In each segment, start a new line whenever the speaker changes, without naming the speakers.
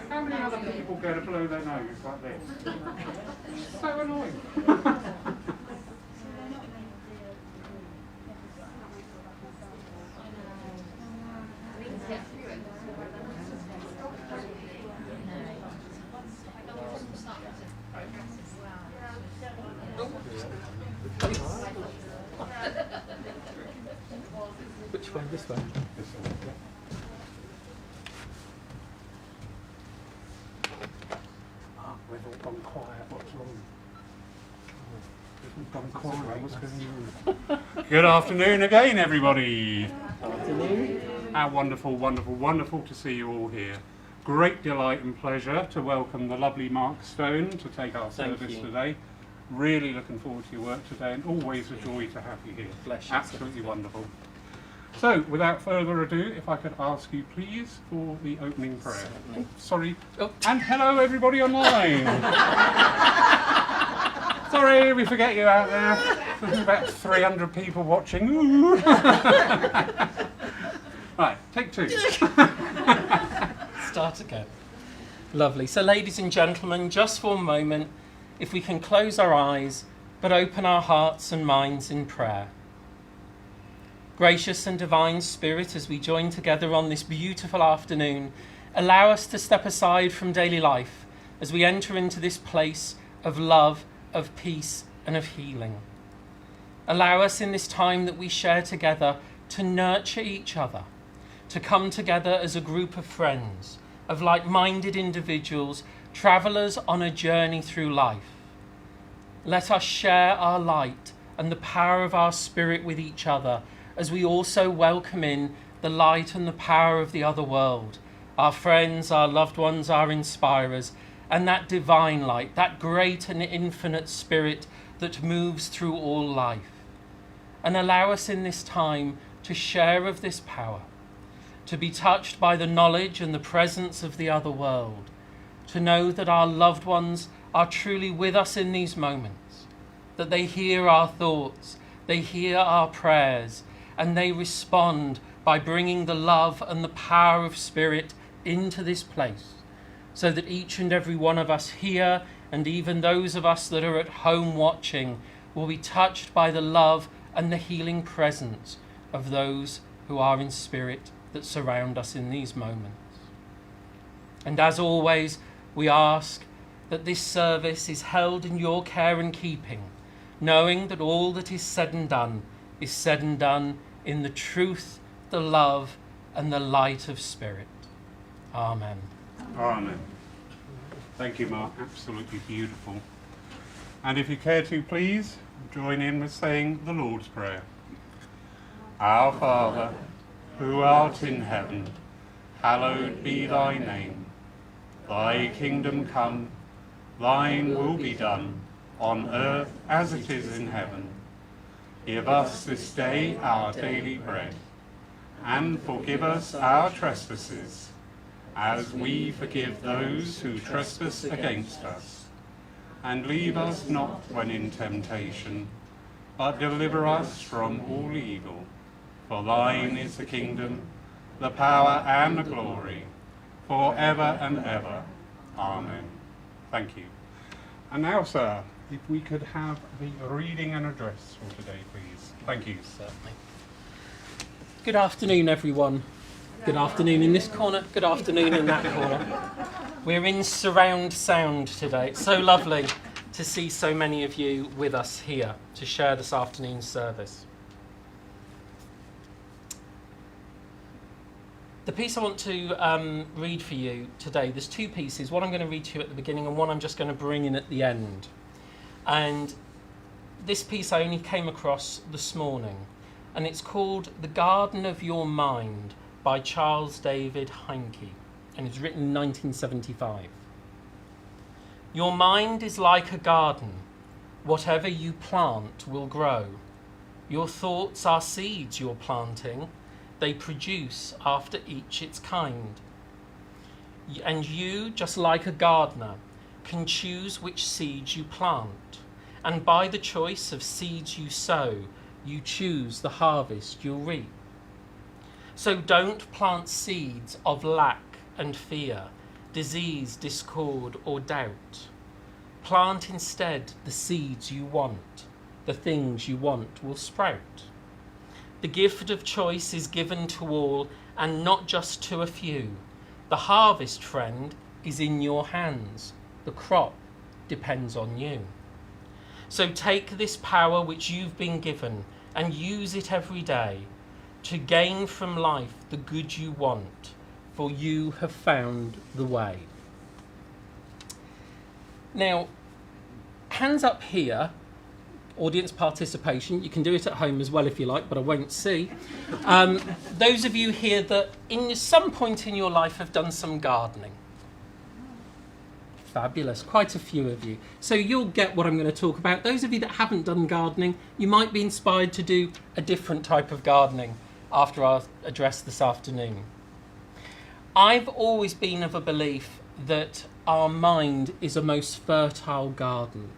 How many other people go to blow their nose like this? So annoying.
Which way? This way?
We've all gone quiet. What's wrong? We've gone quiet. What's going on? Good afternoon again, everybody.
Afternoon.
How wonderful, wonderful, wonderful to see you all here. Great delight and pleasure to welcome the lovely Mark Stone to take our service today. Really looking forward to your work today, and always a joy to have you here.
Bless you.
Absolutely wonderful. So, without further ado, if I could ask you please for the opening prayer.
Certainly.
Sorry.
Oh.
And hello everybody online. Sorry, we forget you out there. There's about 300 people watching. Ooh. Right, take two.
Start again. Lovely. So, ladies and gentlemen, just for a moment, if we can close our eyes, but open our hearts and minds in prayer. Gracious and divine Spirit, as we join together on this beautiful afternoon, allow us to step aside from daily life as we enter into this place of love, of peace, and of healing. Allow us in this time that we share together to nurture each other, to come together as a group of friends, of like-minded individuals, travellers on a journey through life. Let us share our light and the power of our spirit with each other as we also welcome in the light and the power of the other world, our friends, our loved ones, our inspirers, and that divine light, that great and infinite spirit that moves through all life. And allow us in this time to share of this power, to be touched by the knowledge and the presence of the other world, to know that our loved ones are truly with us in these moments, that they hear our thoughts, they hear our prayers, and they respond by bringing the love and the power of spirit into this place, so that each and every one of us here, and even those of us that are at home watching, will be touched by the love and the healing presence of those who are in spirit that surround us in these moments. And as always, we ask that this service is held in your care and keeping, knowing that all that is said and done is said and done in the truth, the love, and the light of spirit. Amen.
Amen. Thank you, Mark. Absolutely beautiful. And if you care to, please join in with saying the Lord's Prayer. Our Father, who art in heaven, hallowed be thy name. Thy kingdom come, thine will be done, on earth as it is in heaven. Give us this day our daily bread, and forgive us our trespasses, as we forgive those who trespass against us. And lead us not when in temptation, but deliver us from all evil. For thine is the kingdom, the power and the glory, forever and ever. Amen. Thank you. And now, sir, if we could have the reading and address for today, please. Thank you.
Certainly. Good afternoon, everyone. Good afternoon in this corner, good afternoon in that corner. We're in surround sound today. It's so lovely to see so many of you with us here to share this afternoon's service. The piece I want to read for you today, there's two pieces. One I'm going to read to you at the beginning and one I'm just going to bring in at the end. And this piece I only came across this morning, and it's called The Garden of Your Mind by Charles David Heinke, and it's written in 1975. Your mind is like a garden. Whatever you plant will grow. Your thoughts are seeds you're planting. They produce after each its kind. And you, just like a gardener, can choose which seeds you plant. And by the choice of seeds you sow, you choose the harvest you'll reap. So don't plant seeds of lack and fear, disease, discord, or doubt. Plant instead the seeds you want. The things you want will sprout. The gift of choice is given to all and not just to a few. The harvest, friend, is in your hands. The crop depends on you. So take this power which you've been given and use it every day to gain from life the good you want, for you have found the way. Now, hands up here, audience participation. You can do it at home as well if you like, but I won't see. Those of you here that in some point in your life have done some gardening. Fabulous, quite a few of you. So you'll get what I'm going to talk about. Those of you that haven't done gardening, you might be inspired to do a different type of gardening after our address this afternoon. I've always been of a belief that our mind is a most fertile garden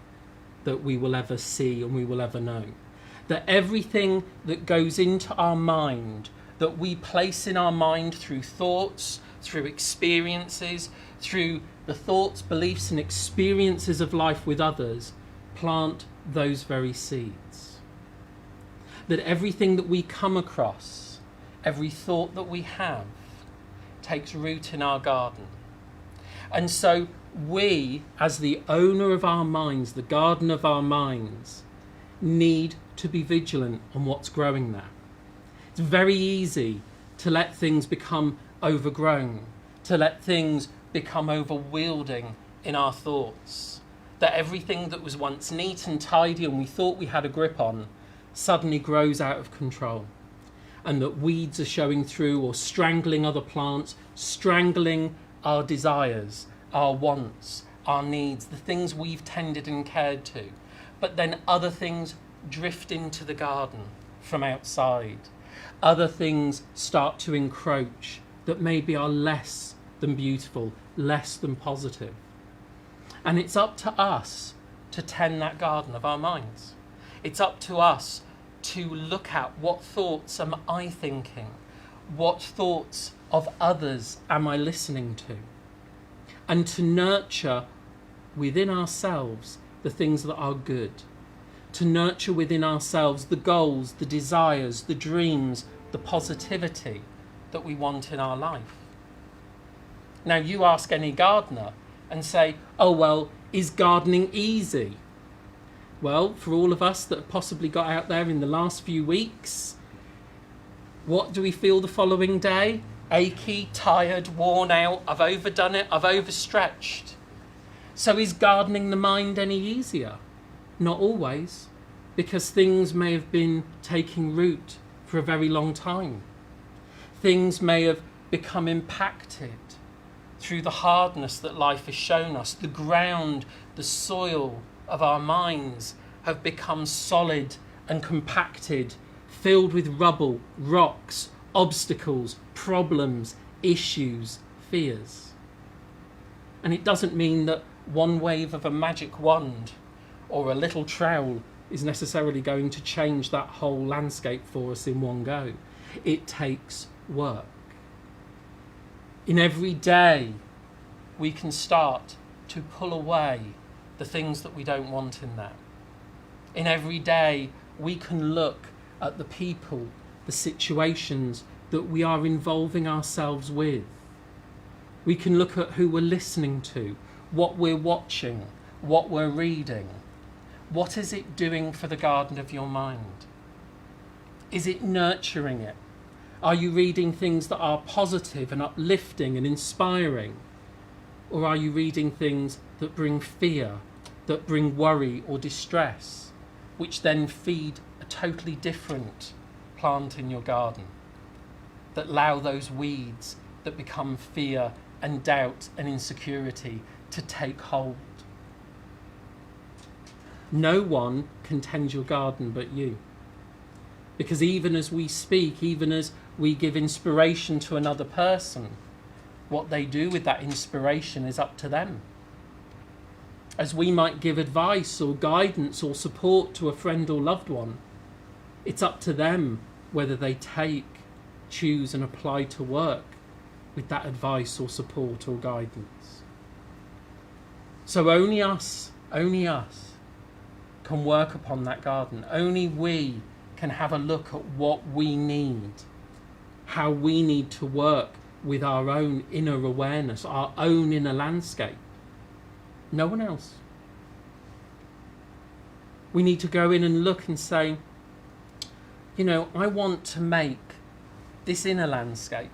that we will ever see and we will ever know. That everything that goes into our mind, that we place in our mind through thoughts, through experiences, through the thoughts, beliefs and experiences of life with others, plant those very seeds. That everything that we come across, every thought that we have, takes root in our garden. And so we, as the owner of our minds, the garden of our minds, need to be vigilant on what's growing there. It's very easy to let things become overgrown, to let things become overwielding in our thoughts. That everything that was once neat and tidy and we thought we had a grip on suddenly grows out of control. And that weeds are showing through or strangling other plants, strangling our desires, our wants, our needs, the things we've tended and cared to. But then other things drift into the garden from outside. Other things start to encroach that maybe are less than beautiful, less than positive. And it's up to us to tend that garden of our minds. It's up to us to look at what thoughts am I thinking? What thoughts of others am I listening to? And to nurture within ourselves the things that are good. To nurture within ourselves the goals, the desires, the dreams, the positivity that we want in our life. Now you ask any gardener and say, oh well, is gardening easy? Well, for all of us that have possibly got out there in the last few weeks, what do we feel the following day? Achy, tired, worn out, I've overdone it, I've overstretched. So is gardening the mind any easier? Not always, because things may have been taking root for a very long time. Things may have become impacted through the hardness that life has shown us. The ground, the soil of our minds have become solid and compacted, filled with rubble, rocks, obstacles, problems, issues, fears. And it doesn't mean that one wave of a magic wand or a little trowel is necessarily going to change that whole landscape for us in one go. It takes work. In every day, we can start to pull away the things that we don't want in there. In every day, we can look at the people, the situations that we are involving ourselves with. We can look at who we're listening to, what we're watching, what we're reading. What is it doing for the garden of your mind? Is it nurturing it? Are you reading things that are positive and uplifting and inspiring? Or are you reading things that bring fear, that bring worry or distress, which then feed a totally different plant in your garden, that allow those weeds that become fear and doubt and insecurity to take hold? No one can tend your garden but you. Because even as we speak, even as we give inspiration to another person, what they do with that inspiration is up to them. As we might give advice or guidance or support to a friend or loved one, it's up to them whether they take, choose and apply to work with that advice or support or guidance. So only us can work upon that garden. Only we can have a look at what we need, how we need to work with our own inner awareness, our own inner landscape. No one else. We need to go in and look and say, you know, I want to make this inner landscape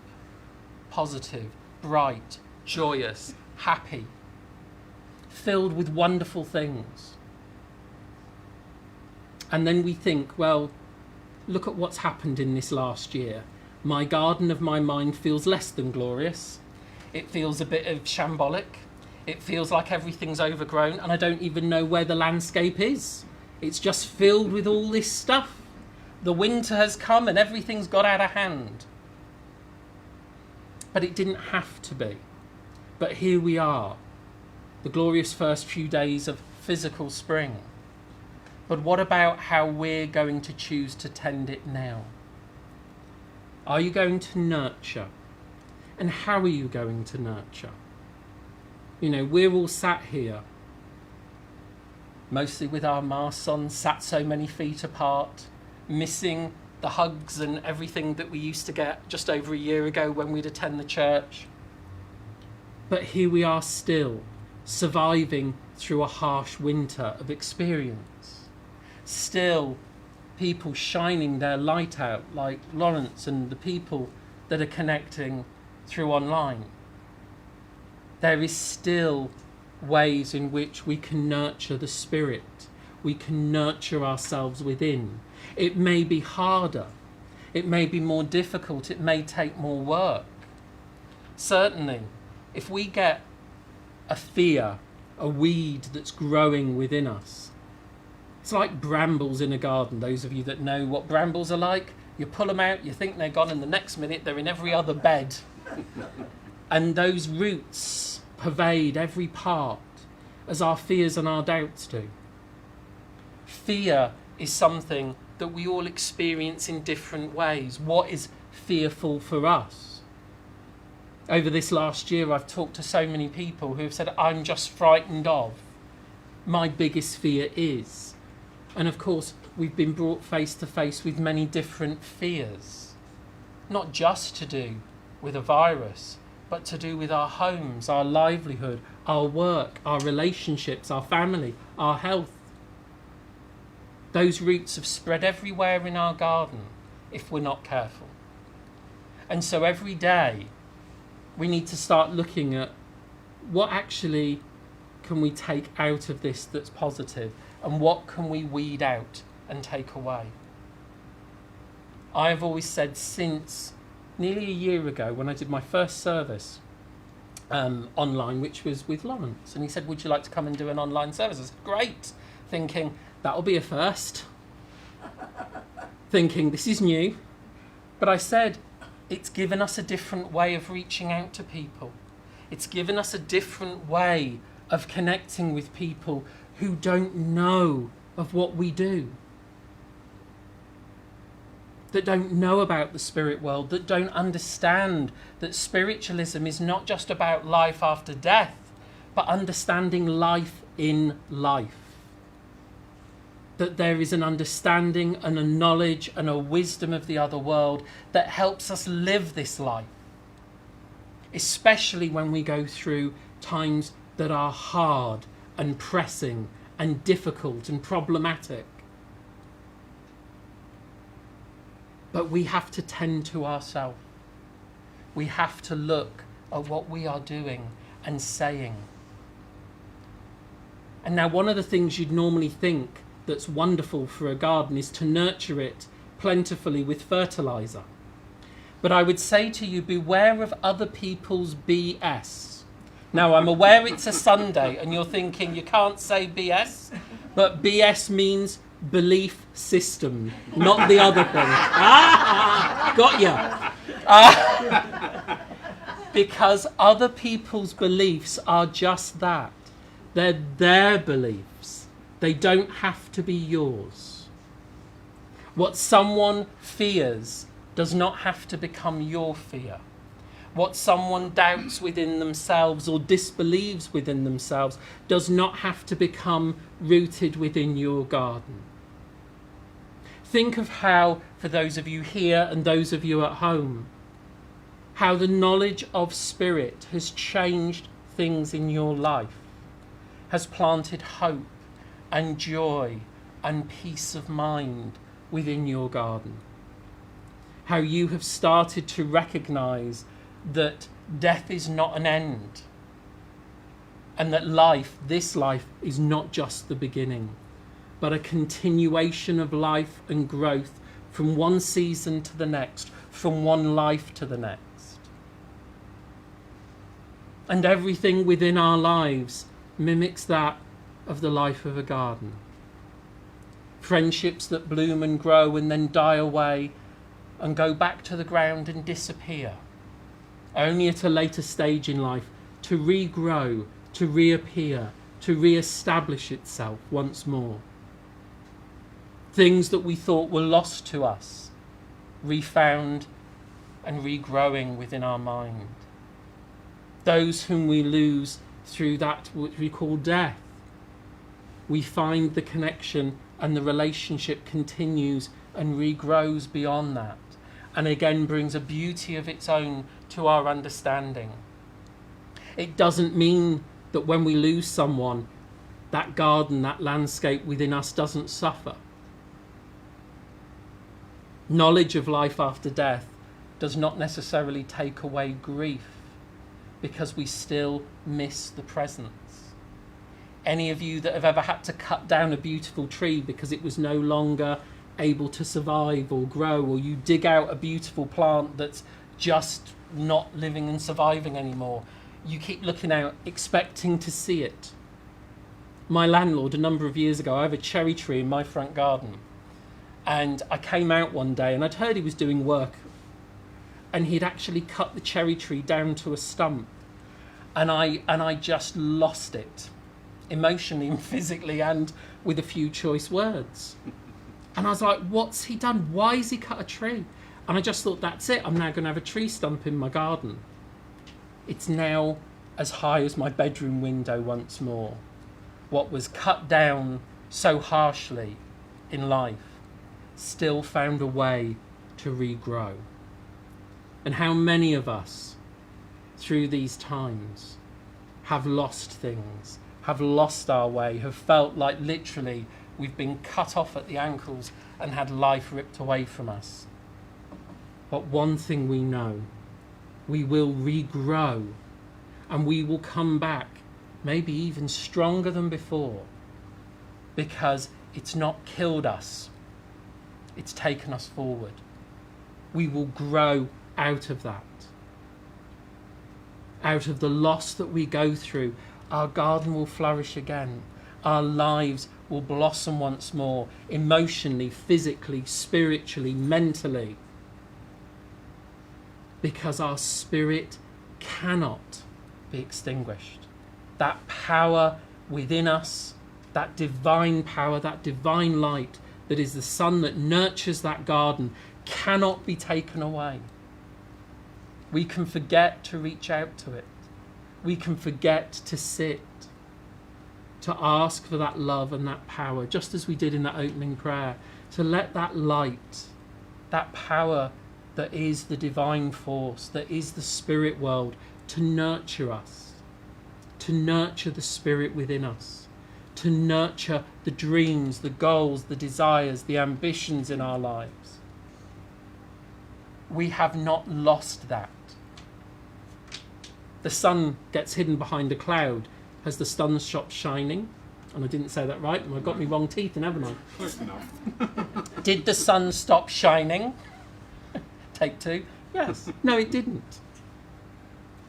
positive, bright, joyous, happy, filled with wonderful things. And then we think, well, look at what's happened in this last year. My garden of my mind feels less than glorious. It feels a bit of shambolic. It feels like everything's overgrown and I don't even know where the landscape is. It's just filled with all this stuff. The winter has come and everything's got out of hand. But it didn't have to be. But here we are, the glorious first few days of physical spring. But what about how we're going to choose to tend it now? Are you going to nurture? And how are you going to nurture? You know, we're all sat here, mostly with our masks on, sat so many feet apart, missing the hugs and everything that we used to get just over a year ago when we'd attend the church. But here we are still, surviving through a harsh winter of experience. Still, people shining their light out, like Lawrence and the people that are connecting through online. There is still ways in which we can nurture the spirit. We can nurture ourselves within. It may be harder. It may be more difficult. It may take more work. Certainly, if we get a fear, a weed that's growing within us, it's like brambles in a garden. Those of you that know what brambles are like, you pull them out, you think they're gone, and the next minute they're in every other bed. And those roots pervade every part, as our fears and our doubts do. Fear is something that we all experience in different ways. What is fearful for us? Over this last year, I've talked to so many people who have said, I'm just frightened of. My biggest fear is. And of course, we've been brought face to face with many different fears, not just to do with a virus, but to do with our homes, our livelihood, our work, our relationships, our family, our health. Those roots have spread everywhere in our garden if we're not careful. And so every day we need to start looking at what actually can we take out of this that's positive, and what can we weed out and take away. I have always said since nearly a year ago when I did my first service online, which was with Lawrence, and he said, would you like to come and do an online service? I said, great, thinking that'll be a first, thinking this is new. But I said, it's given us a different way of reaching out to people. It's given us a different way of connecting with people who don't know of what we do, that don't know about the spirit world, that don't understand that spiritualism is not just about life after death, but understanding life in life. That there is an understanding and a knowledge and a wisdom of the other world that helps us live this life, especially when we go through times that are hard and pressing and difficult and problematic. But we have to tend to ourselves. We have to look at what we are doing and saying. And now one of the things you'd normally think that's wonderful for a garden is to nurture it plentifully with fertiliser. But I would say to you, beware of other people's BS. Now, I'm aware it's a Sunday and you're thinking you can't say BS, but BS means belief system, not the other thing. Got ya. Because other people's beliefs are just that. They're their beliefs. They don't have to be yours. What someone fears does not have to become your fear. What someone doubts within themselves or disbelieves within themselves does not have to become rooted within your garden. Think of how, for those of you here and those of you at home, how the knowledge of Spirit has changed things in your life, has planted hope and joy and peace of mind within your garden. How you have started to recognise that death is not an end, and that life, this life, is not just the beginning, but a continuation of life and growth from one season to the next, from one life to the next. And everything within our lives mimics that of the life of a garden. Friendships that bloom and grow and then die away and go back to the ground and disappear, only at a later stage in life to regrow, to reappear, to re-establish itself once more. Things that we thought were lost to us, refound and regrowing within our mind. Those whom we lose through that which we call death, we find the connection and the relationship continues and regrows beyond that, and again brings a beauty of its own to our understanding. It doesn't mean that when we lose someone, that garden, that landscape within us doesn't suffer. Knowledge of life after death does not necessarily take away grief, because we still miss the presence. Any of you that have ever had to cut down a beautiful tree because it was no longer able to survive or grow, or you dig out a beautiful plant that's just not living and surviving anymore, you keep looking out expecting to see it. My landlord, a number of years ago, I have a cherry tree in my front garden, and I came out one day and I'd heard he was doing work, and he'd actually cut the cherry tree down to a stump, and I just lost it emotionally and physically and with a few choice words. And I was like, what's he done? Why has he cut a tree? And I just thought, that's it. I'm now going to have a tree stump in my garden. It's now as high as my bedroom window once more. What was cut down so harshly in life still found a way to regrow. And how many of us through these times have lost things, have lost our way, have felt like literally we've been cut off at the ankles and had life ripped away from us. But one thing we know, we will regrow, and we will come back, maybe even stronger than before, because it's not killed us, it's taken us forward. We will grow out of that. Out of the loss that we go through, our garden will flourish again. Our lives will blossom once more, emotionally, physically, spiritually, mentally. Because our spirit cannot be extinguished. That power within us, that divine power, that divine light that is the sun that nurtures that garden, cannot be taken away. We can forget to reach out to it. We can forget to sit, to ask for that love and that power, just as we did in that opening prayer, to let that light, that power that is the divine force, that is the spirit world, to nurture us, to nurture the spirit within us, to nurture the dreams, the goals, the desires, the ambitions in our lives. We have not lost that. The sun gets hidden behind a cloud. Has the sun stopped shining? And I didn't say that right, and I got me wrong teeth in, haven't I?
Close enough.
Did the sun stop shining? Take two. Yes. No, it didn't.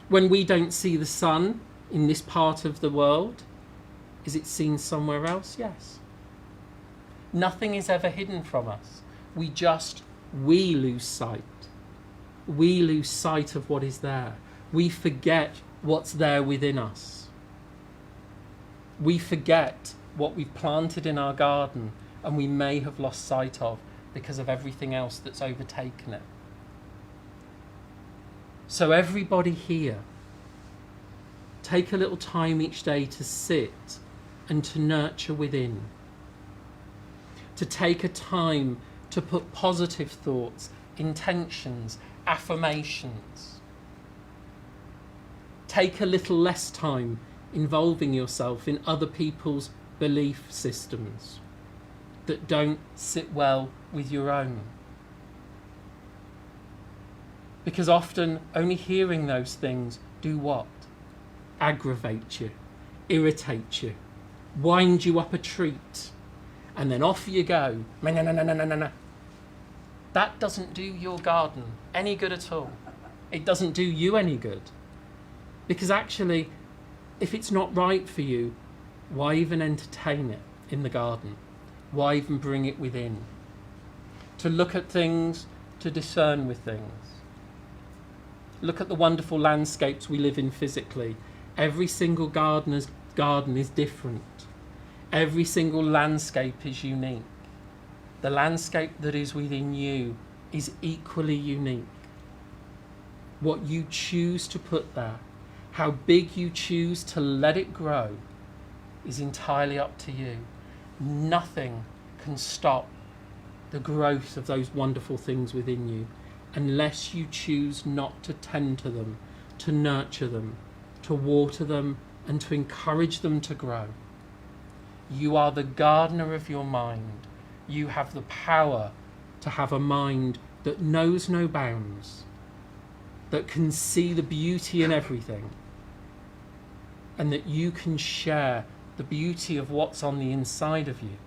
When we don't see the sun in this part of the world, is it seen somewhere else? Yes. Nothing is ever hidden from us. We lose sight. We lose sight of what is there. We forget what's there within us. We forget what we've planted in our garden and we may have lost sight of because of everything else that's overtaken it. So everybody here, take a little time each day to sit and to nurture within. To take a time to put positive thoughts, intentions, affirmations. Take a little less time involving yourself in other people's belief systems that don't sit well with your own. Because often only hearing those things do what? Aggravate you, irritate you, wind you up a treat, and then off you go. That doesn't do your garden any good at all. It doesn't do you any good. Because actually, if it's not right for you, why even entertain it in the garden? Why even bring it within? To look at things, to discern with things. Look at the wonderful landscapes we live in physically. Every single gardener's garden is different. Every single landscape is unique. The landscape that is within you is equally unique. What you choose to put there, how big you choose to let it grow, is entirely up to you. Nothing can stop the growth of those wonderful things within you unless you choose not to tend to them, to nurture them, to water them, and to encourage them to grow. You are the gardener of your mind. You have the power to have a mind that knows no bounds, that can see the beauty in everything, and that you can share the beauty of what's on the inside of you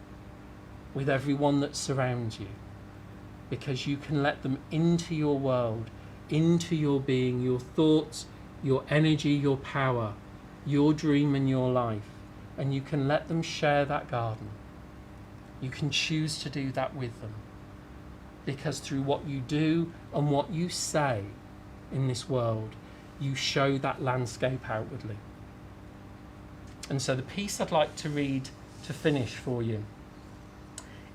with everyone that surrounds you, because you can let them into your world, into your being, your thoughts, your energy, your power, your dream and your life, and you can let them share that garden. You can choose to do that with them, because through what you do and what you say in this world, you show that landscape outwardly. And so the piece I'd like to read to finish for you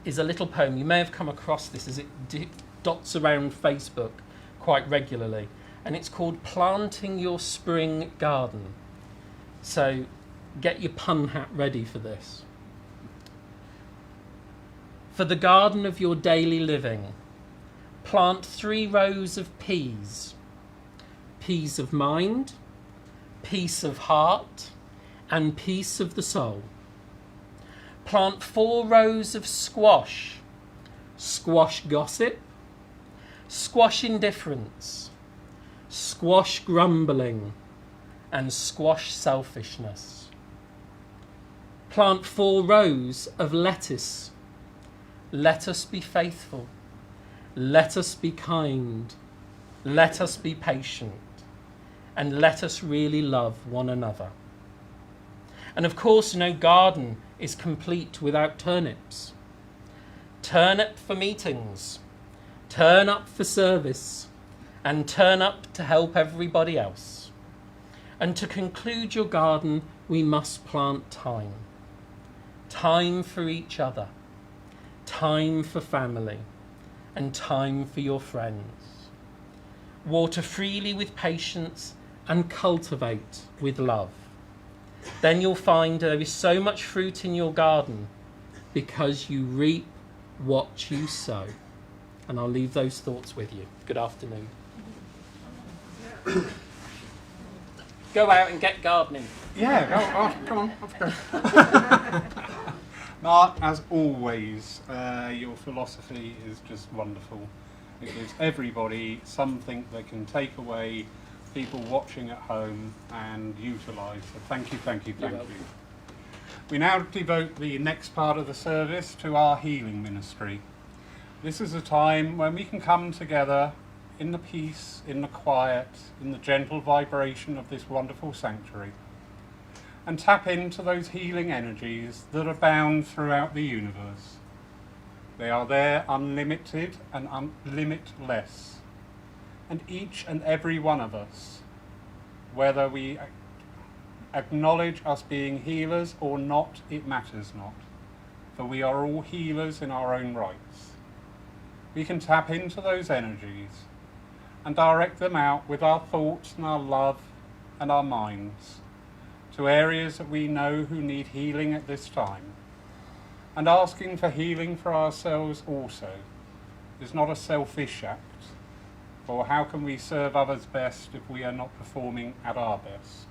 is a little poem. You may have come across this as it dots around Facebook quite regularly, and it's called Planting Your Spring Garden. So get your pun hat ready for this. For the garden of your daily living, plant 3 rows of peas. Peace of mind, peace of heart, and peace of the soul. Plant 4 rows of squash. Squash gossip, squash indifference, squash grumbling, and squash selfishness. Plant 4 rows of lettuce. Let us be faithful. Let us be kind. Let us be patient. And let us really love one another. And of course, no garden is complete without turnips. Turn up for meetings, turn up for service, and turn up to help everybody else. And to conclude your garden, we must plant time. Time for each other, time for family, and time for your friends. Water freely with patience and cultivate with love. Then you'll find there is so much fruit in your garden because you reap what you sow. And I'll leave those thoughts with you. Good afternoon. Go out and get gardening.
Yeah, come on, let's go. Mark, as always, your philosophy is just wonderful. It gives everybody something they can take away, people watching at home, and utilise. So thank you. We now devote the next part of the service to our healing ministry. This is a time when we can come together in the peace, in the quiet, in the gentle vibration of this wonderful sanctuary, and tap into those healing energies that abound throughout the universe. They are there unlimited and limitless. And each and every one of us, whether we acknowledge us being healers or not, it matters not. For we are all healers in our own rights. We can tap into those energies, and direct them out with our thoughts and our love and our minds to areas that we know who need healing at this time. And asking for healing for ourselves also is not a selfish act, for how can we serve others best if we are not performing at our best?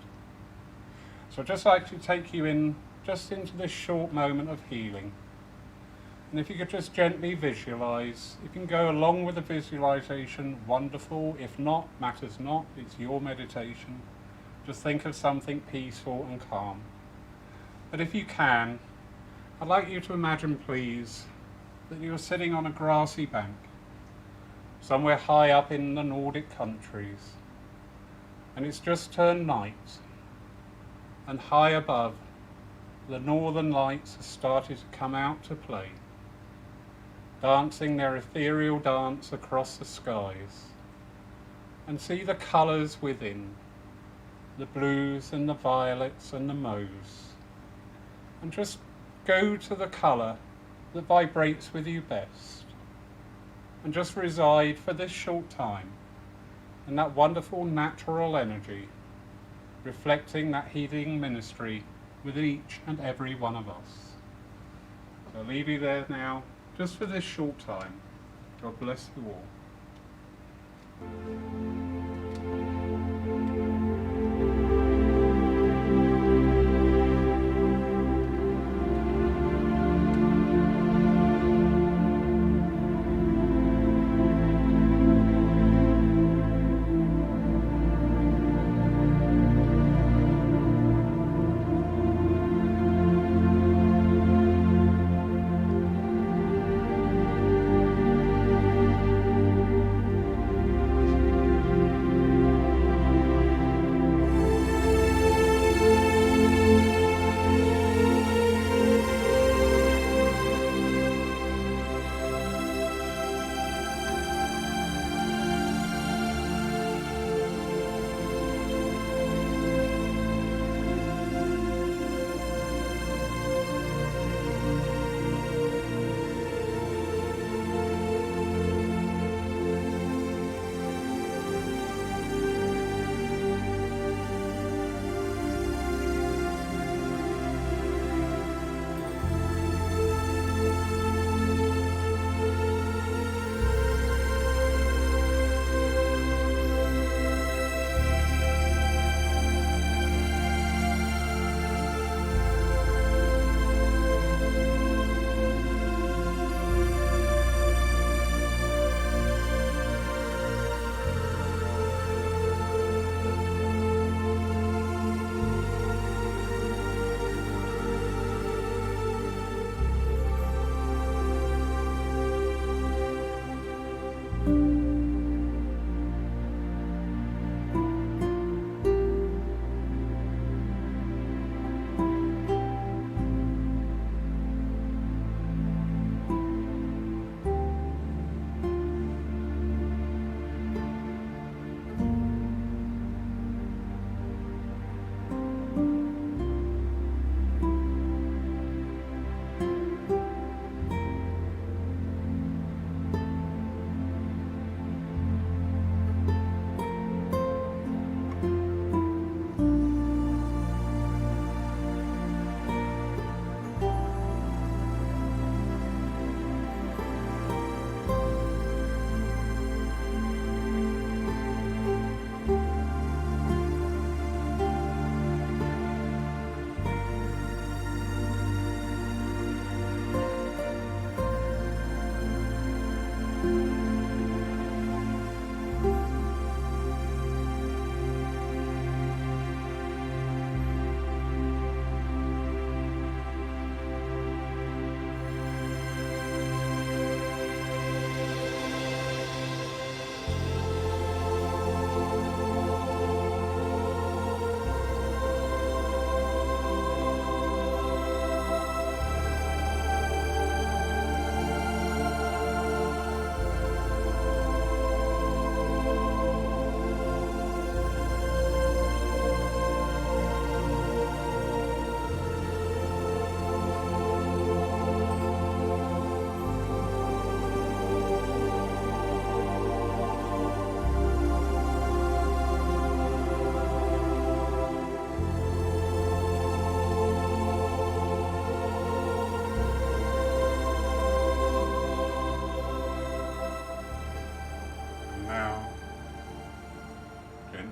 So I'd just like to take you in just into this short moment of healing. And if you could just gently visualize, you can go along with the visualization, wonderful. If not, matters not, it's your meditation. Just think of something peaceful and calm. But if you can, I'd like you to imagine, please, that you're sitting on a grassy bank, somewhere high up in the Nordic countries, and it's just turned night, and high above, the northern lights have started to come out to play, dancing their ethereal dance across the skies, and see the colours within, the blues and the violets and the mauves, and just go to the colour that vibrates with you best, and just reside for this short time in that wonderful natural energy, reflecting that healing ministry with each and every one of us. So I'll leave you there now, just for this short time. God bless you all.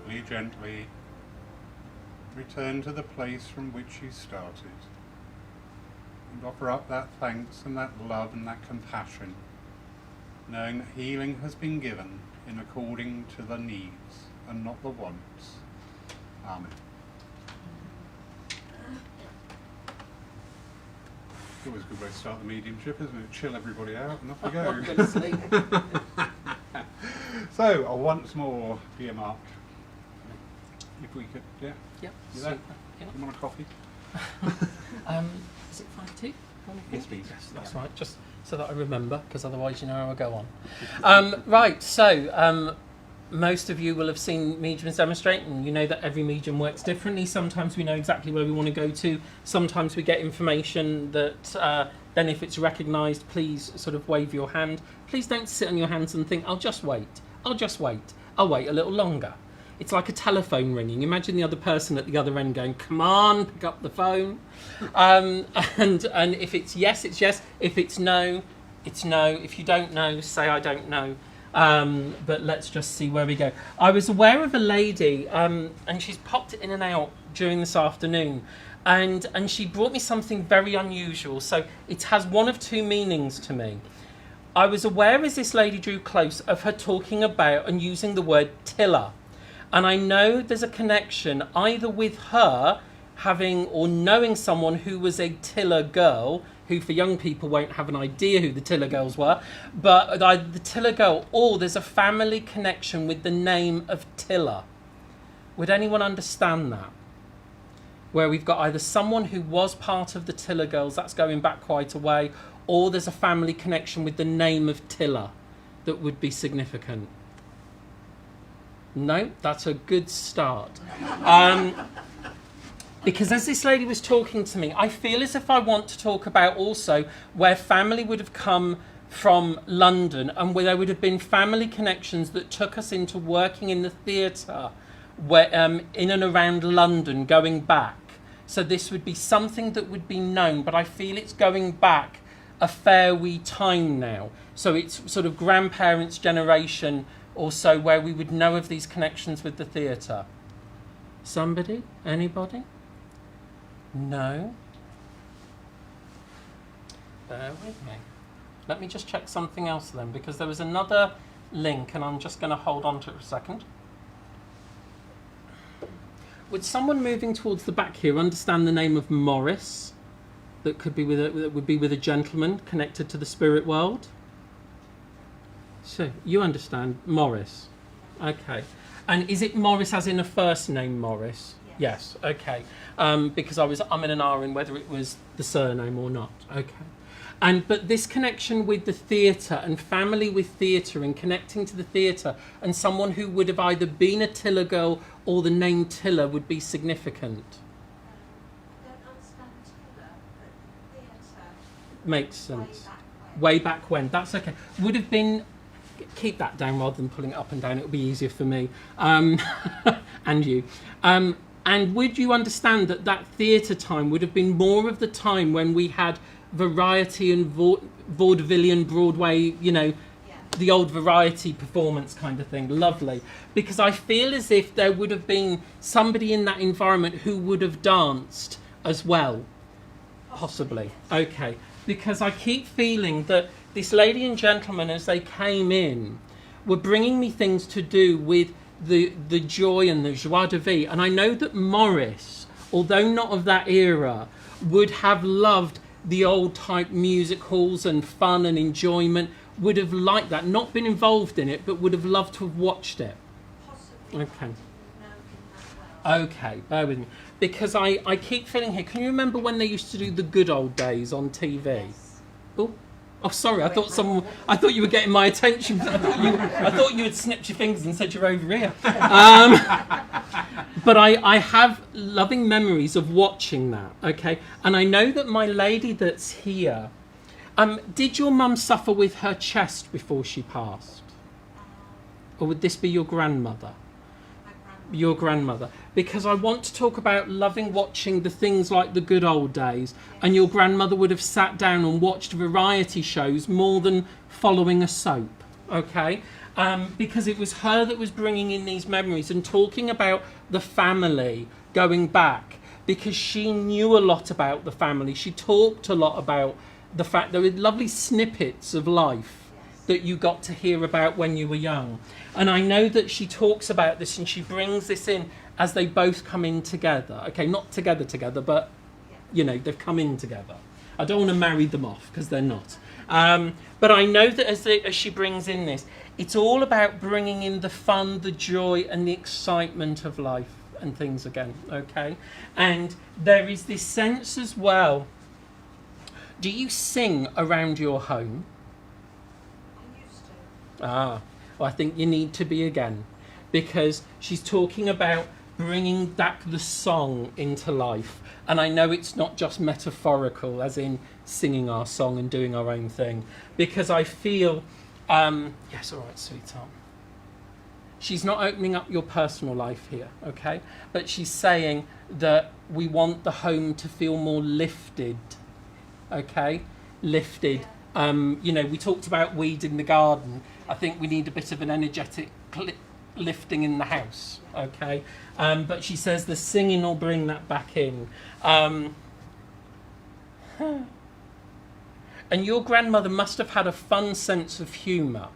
gently, gently return to the place from which you started and offer up that thanks and that love and that compassion, knowing that healing has been given in according to the needs and not the wants. Amen. It's always a good way to start the mediumship, isn't it? Chill everybody out and off we go.
I'm going to sleep.
So, once more, dear Mark, if we could, yeah?
Yep.
You there?
Super. Yep.
You want a coffee?
Is it 5-2?
Yes, please.
Yes, that's right. Just so that I remember, because otherwise you know how I go on. Right, so most of you will have seen mediums demonstrate, and you know that every medium works differently. Sometimes we know exactly where we want to go to. Sometimes we get information that then if it's recognised, please sort of wave your hand. Please don't sit on your hands and think, I'll just wait. I'll just wait. I'll wait a little longer. It's like a telephone ringing. Imagine the other person at the other end going, come on, pick up the phone. And if it's yes, it's yes. If it's no, it's no. If you don't know, say I don't know. But let's just see where we go. I was aware of a lady, and she's popped in and out during this afternoon. And she brought me something very unusual. So it has one of two meanings to me. I was aware as this lady drew close of her talking about and using the word tiller. And I know there's a connection either with her having or knowing someone who was a tiller girl, who for young people won't have an idea who the tiller girls were, but either the tiller girl or there's a family connection with the name of Tiller. Would anyone understand that? Where we've got either someone who was part of the Tiller girls, that's going back quite a way, or there's a family connection with the name of Tiller that would be significant. No, that's a good start. Because as this lady was talking to me, I feel as if I want to talk about also where family would have come from London and where there would have been family connections that took us into working in the theatre in and around London going back. So this would be something that would be known, but I feel it's going back a fair wee time now. So it's sort of grandparents' generation also where we would know of these connections with the theatre. Somebody? Anybody? No? Bear with me. Let me just check something else then, because there was another link and I'm just going to hold on to it for a second. Would someone moving towards the back here understand the name of Morris? That could be that would be with a gentleman connected to the spirit world? So, you understand Morris. Okay. And is it Morris as in a first name Morris? Yes. Okay. Because I'm in an R in whether it was the surname or not. Okay. But this connection with the theatre and family with theatre and connecting to the theatre and someone who would have either been a Tiller girl or the name Tiller would be significant.
I don't understand Tiller, but theatre.
Makes sense. Way back when. That's okay. Would have been... Keep that down rather than pulling it up and down. It'll be easier for me and you. And would you understand that that theatre time would have been more of the time when we had variety and vaudevillian Broadway, you know, the old variety performance kind of thing. Lovely. Because I feel as if there would have been somebody in that environment who would have danced as well. Possibly. Okay. Because I keep feeling that this lady and gentleman, as they came in, were bringing me things to do with the joy and the joie de vivre. And I know that Morris, although not of that era, would have loved the old type music halls and fun and enjoyment, would have liked that, not been involved in it, but would have loved to have watched it.
Possibly.
Okay.
Well.
Okay, bear with me. Because I keep feeling here, can you remember when they used to do the good old days on TV?
Yes.
Oh, sorry, I thought you were getting my attention. I thought you had snipped your fingers and said you're over here. But I have loving memories of watching that, okay? And I know that my lady that's here, did your mum suffer with her chest before she passed? Or would this be your grandmother? Your grandmother. Because I want to talk about loving watching the things like the good old days, and your grandmother would have sat down and watched variety shows more than following a soap, okay? because it was her that was bringing in these memories and talking about the family going back, because she knew a lot about the family. She talked a lot about the fact there were lovely snippets of life that you got to hear about when you were young. And I know that she talks about this and she brings this in as they both come in together. Okay, not together, but, you know, they've come in together. I don't want to marry them off, because they're not. But I know that as she brings in this, it's all about bringing in the fun, the joy and the excitement of life and things again, okay? And there is this sense as well. Do you sing around your home?
I used to.
Well, I think you need to be again, because she's talking about bringing back the song into life. And I know it's not just metaphorical, as in singing our song and doing our own thing, because I feel, yes, all right, sweetheart. She's not opening up your personal life here, okay? But she's saying that we want the home to feel more lifted, okay? Lifted. You know, we talked about weed in the garden. I think we need a bit of an energetic lifting in the house, okay? But she says the singing will bring that back in. And your grandmother must have had a fun sense of humour,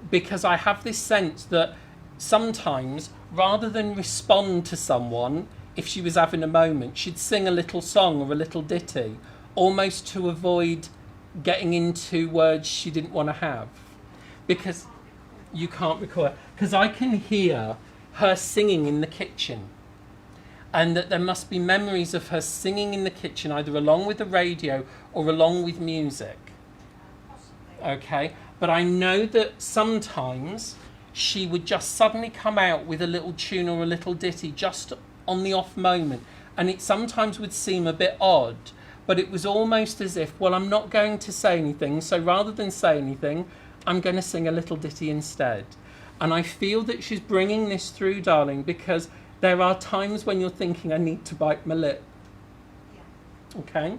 because I have this sense that sometimes, rather than respond to someone, if she was having a moment, she'd sing a little song or a little ditty, almost to avoid getting into words she didn't want to have. Because you can't recall it. Because I can hear her singing in the kitchen. And that there must be memories of her singing in the kitchen, either along with the radio or along with music.
Possibly.
Okay? But I know that sometimes she would just suddenly come out with a little tune or a little ditty just on the off moment. And it sometimes would seem a bit odd, but it was almost as if, well, I'm not going to say anything, so rather than say anything, I'm going to sing a little ditty instead. And I feel that she's bringing this through, darling, because there are times when you're thinking, I need to bite my lip.
Yeah.
Okay?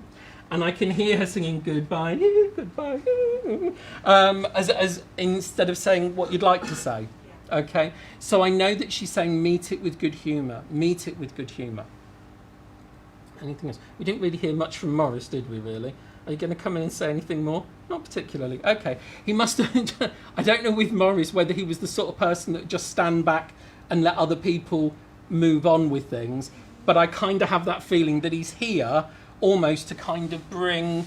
And I can hear her singing goodbye, goodbye, as instead of saying what you'd like to say.
Yeah.
Okay? So I know that she's saying meet it with good humour. Meet it with good humour. Anything else? We didn't really hear much from Morris, did we, really? Are you going to come in and say anything more? Not particularly. Okay. He must have... I don't know with Morris whether he was the sort of person that would just stand back and let other people move on with things, but I kind of have that feeling that he's here almost to kind of bring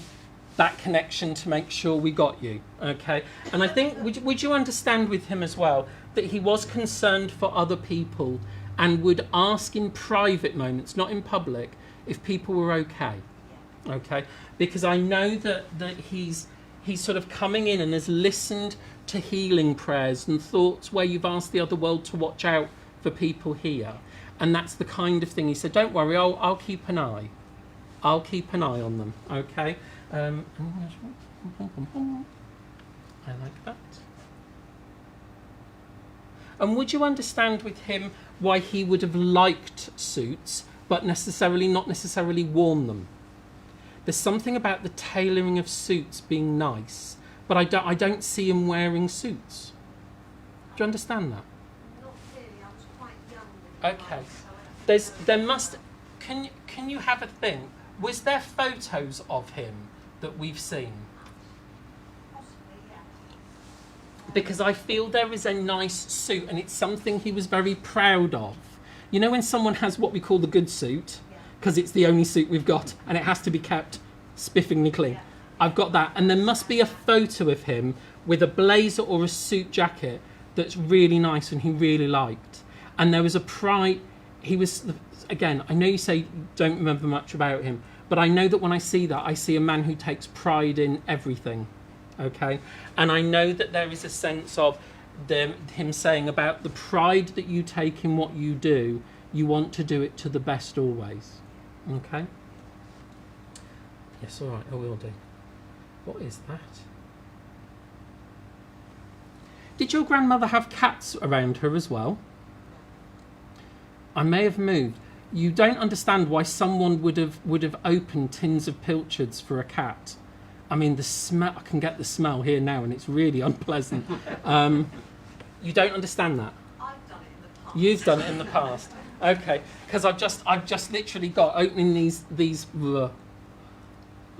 that connection to make sure we got you, okay? And I think, would you understand with him as well, that he was concerned for other people and would ask in private moments, not in public, if people were okay, okay? Because I know that he's sort of coming in and has listened to healing prayers and thoughts where you've asked the other world to watch out for people here. And that's the kind of thing he said, don't worry, I'll keep an eye. I'll keep an eye on them, okay? I like that. And would you understand with him why he would have liked suits, but not necessarily worn them? There's something about the tailoring of suits being nice, but I don't see him wearing suits. Do you understand that?
Not really. I was quite young when it
Okay.
was, so
There must. Can you have a think? Was there photos of him that we've seen?
possibly, yeah.
Because I feel there is a nice suit, and it's something he was very proud of. You know when someone has what we call the good suit, because it's the only suit we've got, and it has to be kept spiffingly clean.
Yeah.
I've got that, and there must be a photo of him with a blazer or a suit jacket that's really nice and he really liked. And there was a pride. He was, again, I know you say don't remember much about him, but I know that when I see that, I see a man who takes pride in everything, okay? And I know that there is a sense of him saying about the pride that you take in what you do, you want to do it to the best always, okay? Yes, all right, I will do. What is that? Did your grandmother have cats around her as well? I may have moved. You don't understand why someone would have opened tins of pilchards for a cat. I mean, the smell, I can get the smell here now and it's really unpleasant. You don't understand that?
I've done it in the past.
You've done it in the past. Okay, because I've just literally got opening these. It's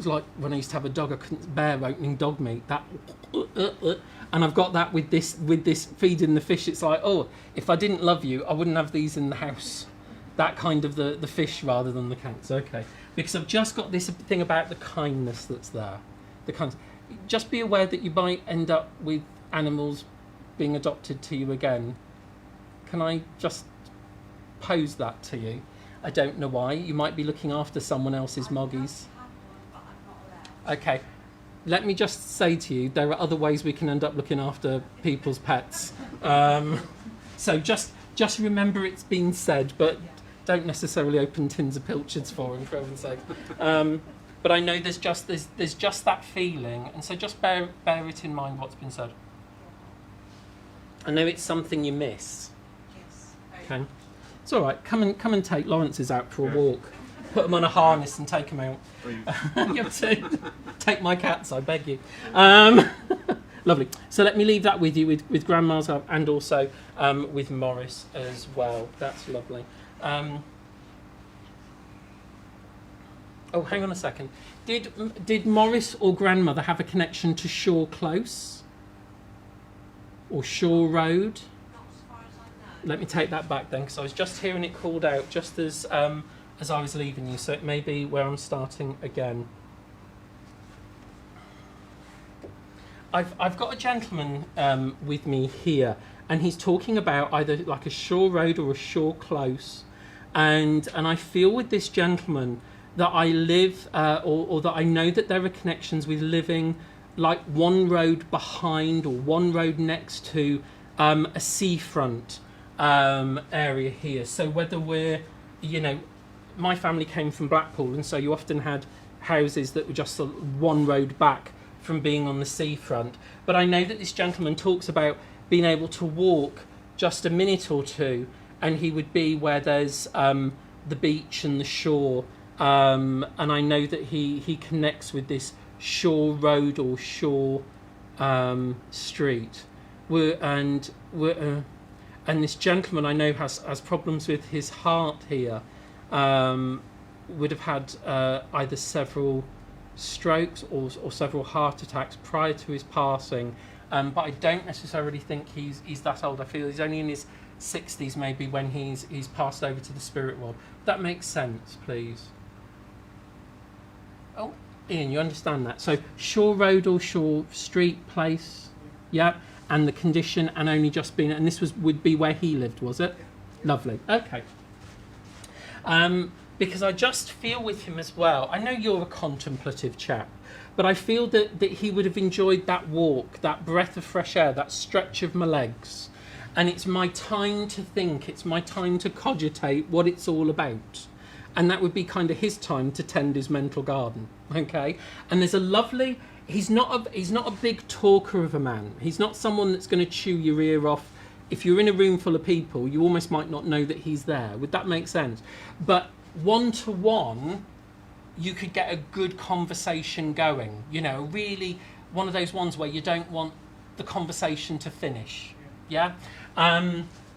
like when I used to have a dog, I couldn't bear opening dog meat. That, and I've got that with this feeding the fish. It's like, oh, if I didn't love you, I wouldn't have these in the house. That kind of the fish rather than the cats. Okay, because I've just got this thing about the kindness that's there. The kind. Just be aware that you might end up with animals being adopted to you again. Can I just pose that to you? I don't know why. You might be looking after someone else's moggies.
I've had one, but I'm not allowed.
Okay, let me just say to you, there are other ways we can end up looking after people's pets. So just remember it's been said, but don't necessarily open tins of pilchards for him, for heaven's sake. But I know there's just that feeling, and so just bear it in mind what's been said. I know it's something you miss.
Yes.
Okay, it's all right. Come and take Lawrence's out for a walk. Put them on a harness and take them out. You have to take my cats, I beg you. Lovely. So let me leave that with you, with Grandma's and also with Morris as well. That's lovely. Oh, hang on a second. Did Morris or Grandmother have a connection to Shaw Close or Shaw Road?
Not as far as I know.
Let me take that back then, because I was just hearing it called out just as I was leaving you, so it may be where I'm starting again. I've got a gentleman with me here, and he's talking about either like a Shaw Road or a Shaw Close, and I feel with this gentleman that I live, or that I know that there are connections with living like one road behind or one road next to a seafront area here. So whether we're, my family came from Blackpool, and so you often had houses that were just one road back from being on the seafront. But I know that this gentleman talks about being able to walk just a minute or two, and he would be where there's the beach and the shore. And I know that he connects with this Shaw Road or Shaw Street. And this gentleman I know has problems with his heart here. Would have had either several strokes or several heart attacks prior to his passing. But I don't necessarily think he's that old. I feel he's only in his 60s maybe when he's passed over to the spirit world. That makes sense, please. Oh, Ian, you understand that? So Shaw Road or Shaw Street place, yeah, and the condition, and only just been, and this would be where he lived, was it? Lovely. Okay. Because I just feel with him as well. I know you're a contemplative chap, but I feel that he would have enjoyed that walk, that breath of fresh air, that stretch of my legs. And it's my time to think, it's my time to cogitate what it's all about. And that would be kind of his time to tend his mental garden, okay? And there's a lovely, he's not a big talker of a man. He's not someone that's going to chew your ear off. If you're in a room full of people, you almost might not know that he's there. Would that make sense? But one-to-one, you could get a good conversation going. Really one of those ones where you don't want the conversation to finish. Yeah?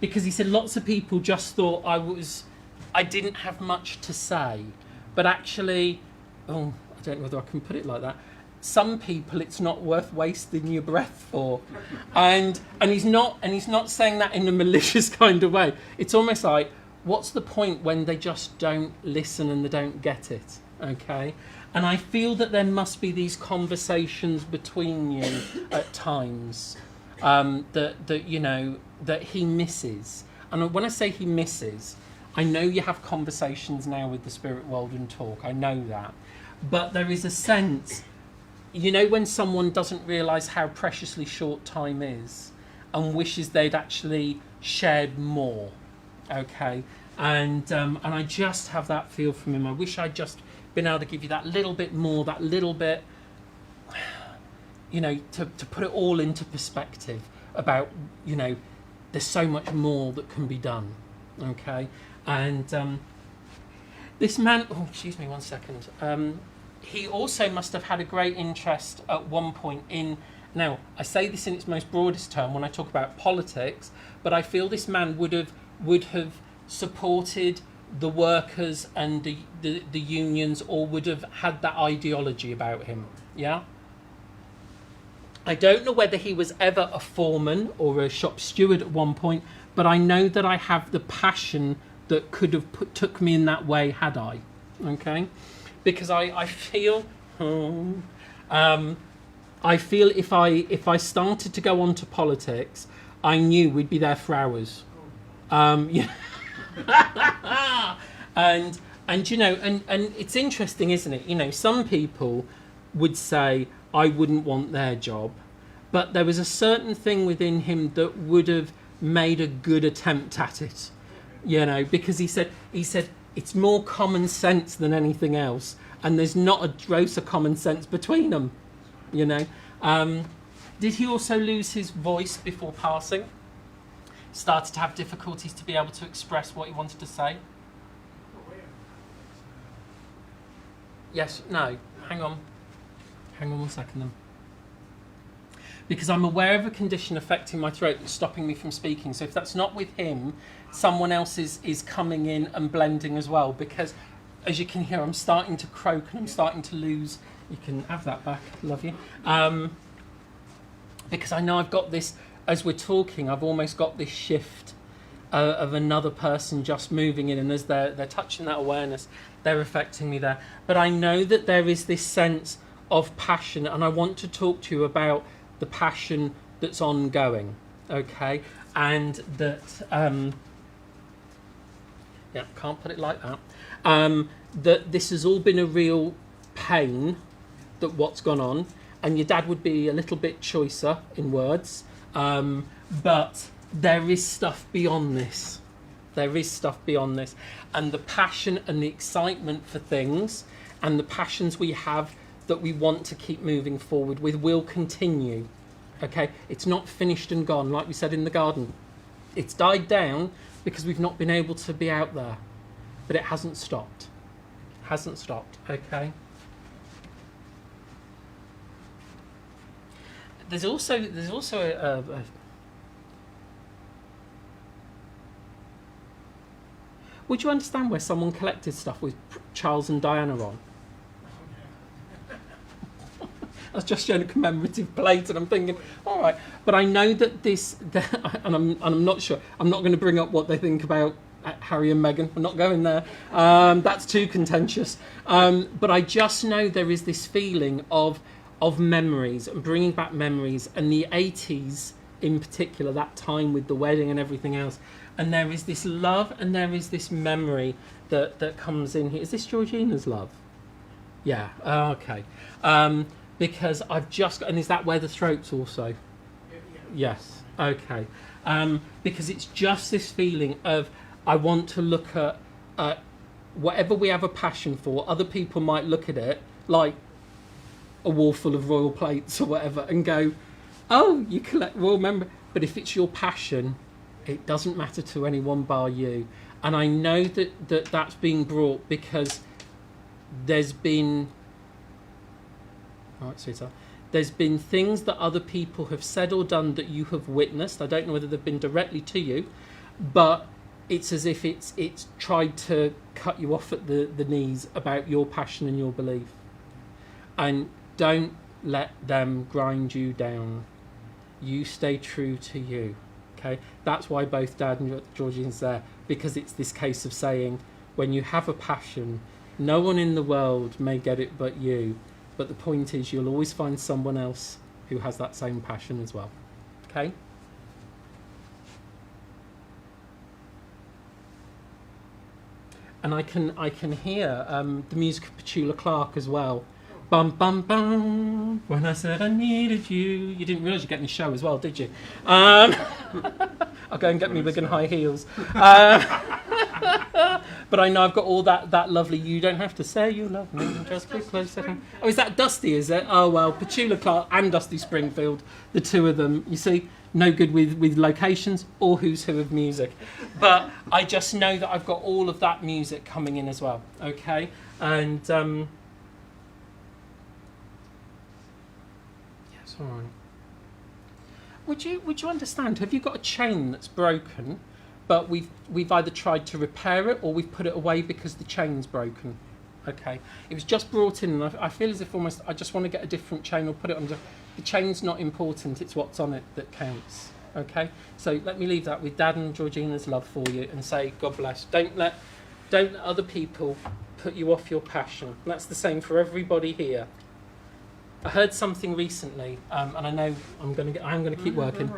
Because he said lots of people just thought I didn't have much to say. But actually, I don't know whether I can put it like that. Some people it's not worth wasting your breath for. And he's not saying that in a malicious kind of way. It's almost like, what's the point when they just don't listen and they don't get it? Okay? And I feel that there must be these conversations between you at times that he misses. And when I say he misses, I know you have conversations now with the spirit world and talk. I know that. But there is a sense, when someone doesn't realise how preciously short time is and wishes they'd actually shared more. Okay? And I just have that feel from him. I wish I'd just been able to give you that little bit more, that little bit, to put it all into perspective about, there's so much more that can be done. Okay? And this man, excuse me 1 second. He also must have had a great interest at one point in Now, I say this in its most broadest term when I talk about politics, but I feel this man would have supported the workers and the unions, or would have had that ideology about him. Yeah? I don't know whether he was ever a foreman or a shop steward at one point, but I know that I have the passion that could have took me in that way had I. Okay? Because I feel... I feel if I started to go on to politics, I knew we'd be there for hours. Yeah. and you know, and it's interesting, isn't it? You know, some people would say I wouldn't want their job, but there was a certain thing within him that would have made a good attempt at it. You know, because he said it's more common sense than anything else, and there's not a dose of common sense between them. You know, did he also lose his voice before passing? Started to have difficulties to be able to express what he wanted to say? Yes, no, hang on 1 second then. Because I'm aware of a condition affecting my throat that's stopping me from speaking. So if that's not with him, someone else is coming in and blending as well. Because as you can hear, I'm starting to croak and I'm starting to lose. You can have that back, love you. Because I know I've got this, as we're talking, I've almost got this shift of another person just moving in, and as they're touching that awareness, they're affecting me there. But I know that there is this sense of passion, and I want to talk to you about the passion that's ongoing, okay? And that, yeah, can't put it like that. That this has all been a real pain, that what's gone on, and your dad would be a little bit choicer in words, but there is stuff beyond this. There is stuff beyond this, and the passion and the excitement for things and the passions we have that we want to keep moving forward with will continue. Okay, it's not finished and gone, like we said in the garden. It's died down because we've not been able to be out there, but it hasn't stopped. Hasn't stopped. Okay. There's also a would you understand where someone collected stuff with Charles and Diana on? I was just showing a commemorative plate, and I'm thinking, all right. But I know that and I'm not sure. I'm not going to bring up what they think about Harry and Meghan. I'm not going there. That's too contentious. But I just know there is this feeling of memories and bringing back memories, and the 80s in particular, that time with the wedding and everything else. And there is this love and there is this memory that comes in here. Is this Georgina's love? Yeah, okay. Because I've just got, and is that where the throat's also? Yes, okay. Because it's just this feeling of, I want to look at whatever we have a passion for. Other people might look at it like a wall full of royal plates or whatever and go, oh, you collect royal member. But if it's your passion, it doesn't matter to anyone bar you. And I know that's being brought because there's been, all right, sweetheart, there's been things that other people have said or done that you have witnessed. I don't know whether they've been directly to you, but it's as if it's tried to cut you off at the knees about your passion and your belief. And don't let them grind you down. You stay true to you. Okay, that's why both Dad and Georgina's there, because it's this case of saying, when you have a passion, no one in the world may get it but you. But the point is, you'll always find someone else who has that same passion as well. Okay? And I can hear the music of Petula Clark as well. Bum bum bum. When I said I needed you, you didn't realise you're getting the show as well, did you? I'll go and get me wig and high heels. But I know I've got all that lovely. You don't have to say you love me. Just be close to him. Oh, is that Dusty? Is it? Oh well, Petula Clark and Dusty Springfield, the two of them. You see, no good with locations or who's who of music. But I just know that I've got all of that music coming in as well. Okay, and. All right. would you understand? Have you got a chain that's broken, but we've either tried to repair it or we've put it away because the chain's broken? Okay, it was just brought in, and I feel as if almost I just want to get a different chain or put it under. The chain's not important; it's what's on it that counts. Okay, so let me leave that with Dad and Georgina's love for you, and say God bless. Don't let other people put you off your passion. And that's the same for everybody here. I heard something recently, and I know I'm going to keep working.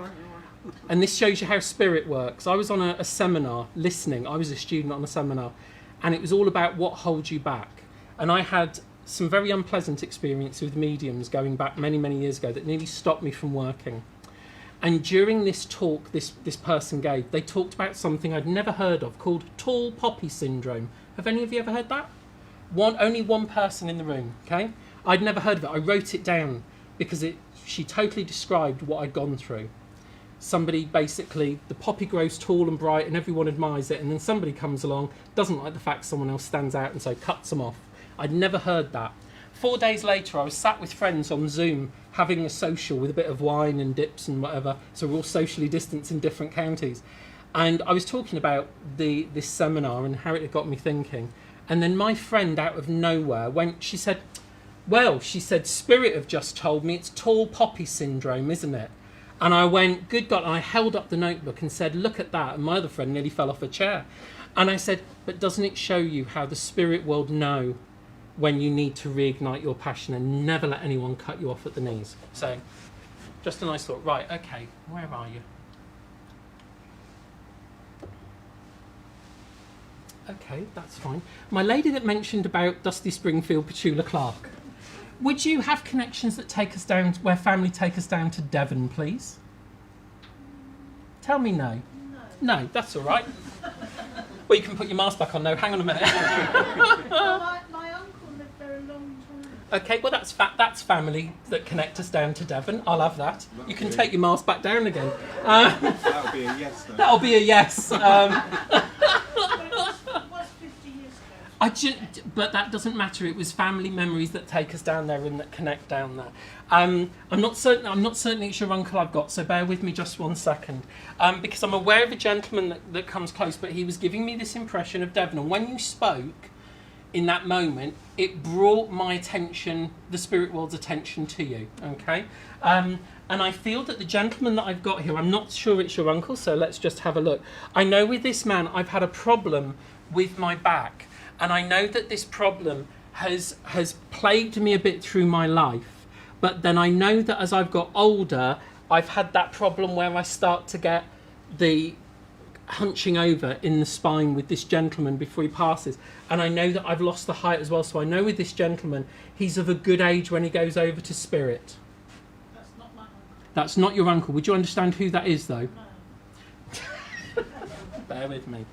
And this shows you how spirit works. I was on a seminar listening. I was a student on a seminar, and it was all about what holds you back. And I had some very unpleasant experience with mediums going back many, many years ago that nearly stopped me from working. And during this talk this person gave, they talked about something I'd never heard of called tall poppy syndrome. Have any of you ever heard that? Only one person in the room, okay? I'd never heard of it. I wrote it down because she totally described what I'd gone through. Somebody basically, the poppy grows tall and bright and everyone admires it, and then somebody comes along, doesn't like the fact someone else stands out, and so cuts them off. I'd never heard that. 4 days later, I was sat with friends on Zoom having a social with a bit of wine and dips and whatever, so we're all socially distanced in different counties. And I was talking about this seminar and how it had got me thinking. And then my friend out of nowhere she said, Spirit have just told me it's tall poppy syndrome, isn't it? And I went, good God, and I held up the notebook and said, look at that. And my other friend nearly fell off a chair. And I said, but doesn't it show you how the spirit world know when you need to reignite your passion and never let anyone cut you off at the knees? So, just a nice thought. Right, okay, where are you? Okay, that's fine. My lady that mentioned about Dusty Springfield, Petula Clark. Would you have connections that take us down, where family take us down to Devon, please? Tell me no. No, that's all right. Well, you can put your mask back on now. Hang on a minute.
My uncle lived there a long time.
Okay, well, that's family that connect us down to Devon. I'll have that. You can take your mask back down again.
That'll be a yes, though.
That'll be a yes. But that doesn't matter. It was family memories that take us down there and that connect down there. I'm not certain it's your uncle I've got, so bear with me just 1 second, because I'm aware of a gentleman that comes close, but he was giving me this impression of Devon. And when you spoke in that moment, it brought my attention, the spirit world's attention, to you. Okay, and I feel that the gentleman that I've got here, I'm not sure it's your uncle, so let's just have a look. I know with this man, I've had a problem with my back. And I know that this problem has plagued me a bit through my life. But then I know that as I've got older, I've had that problem where I start to get the hunching over in the spine with this gentleman before he passes. And I know that I've lost the height as well. So I know with this gentleman, he's of a good age when he goes over to spirit.
That's not my uncle.
That's not your uncle. Would you understand who that is, though?
No.
Bear with me.